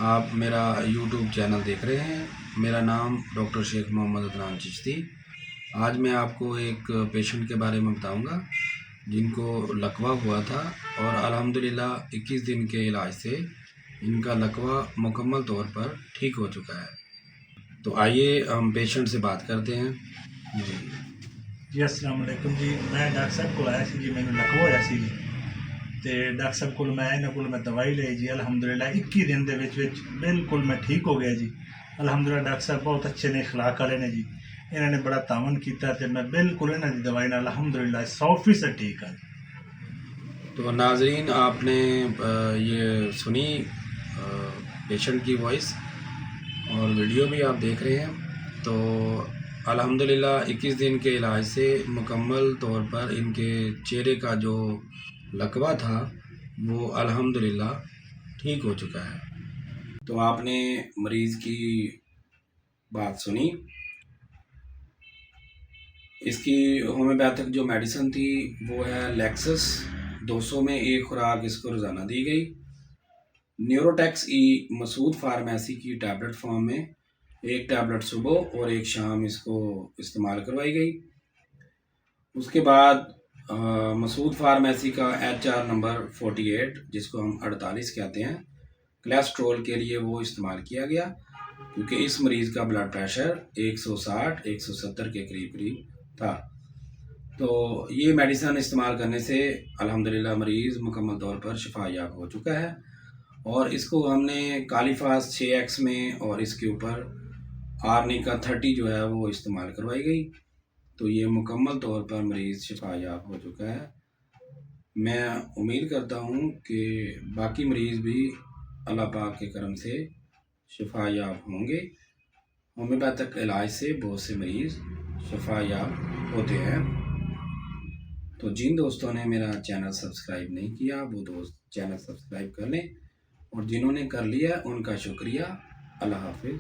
آپ میرا YouTube channel دیکھ رہے ہیں۔ میرا نام ڈاکٹر شیخ محمد عدنان چشتی۔ آج میں آپ کو ایک پیشنٹ کے بارے میں بتاؤں گا جن کو لکوہ ہوا تھا اور الحمدللہ 21 دن کے علاج سے ان کا لکوہ مکمل طور پر ٹھیک ہو چکا ہے۔ تو آئیے ہم پیشنٹ سے بات کرتے ہیں۔ جی السلام علیکم جی، میں ڈاکٹر صاحب کو آیا سی جی، میں لکوہ ہوا سی جی، تے ڈاکٹر صاحب کو میں دوائی لئی جی، الحمدللہ 21 دن دے بالکل میں ٹھیک ہو گیا جی۔ الحمدللہ ڈاکٹر صاحب بہت اچھے نے، اخلاق والے نے جی، انہوں نے بڑا تعاون کیتا تے میں بالکل انہوں کی دوائی نال الحمدللہ 100% ٹھیک ہوں۔ تو ناظرین، آپ نے یہ سنی پیشنٹ کی وائس اور ویڈیو بھی آپ دیکھ رہے ہیں۔ تو الحمدللہ 21 دن کے علاج سے مکمل طور پر ان کے چہرے کا جو لکوہ تھا وہ الحمدللہ ٹھیک ہو چکا ہے۔ تو آپ نے مریض کی بات سنی۔ اس کی ہومیوپیتھک جو میڈیسن تھی وہ ہے لیکسس، 200 میں ایک خوراک اس کو روزانہ دی گئی۔ نیوروٹیکس ای مسعود فارمیسی کی ٹیبلٹ فارم میں ایک ٹیبلٹ صبح اور ایک شام اس کو استعمال کروائی گئی۔ اس کے بعد مسعود فارمیسی کا HR نمبر 48 جس کو ہم 48 کہتے ہیں، کولیسٹرول کے لیے وہ استعمال کیا گیا، کیونکہ اس مریض کا بلڈ پریشر 160-170 کے قریب تھا۔ تو یہ میڈیسن استعمال کرنے سے الحمدللہ مریض مکمل طور پر شفا یاب ہو چکا ہے، اور اس کو ہم نے کالیفاس 6X میں اور اس کے اوپر آرنیکا 30 جو ہے وہ استعمال کروائی گئی۔ تو یہ مکمل طور پر مریض شفا یاب ہو چکا ہے۔ میں امید کرتا ہوں کہ باقی مریض بھی اللہ پاک کے کرم سے شفا یاب ہوں گے۔ ہومیوپیتھک علاج سے بہت سے مریض شفا یاب ہوتے ہیں۔ تو جن دوستوں نے میرا چینل سبسکرائب نہیں کیا وہ دوست چینل سبسکرائب کر لیں، اور جنہوں نے کر لیا ان کا شکریہ۔ اللہ حافظ۔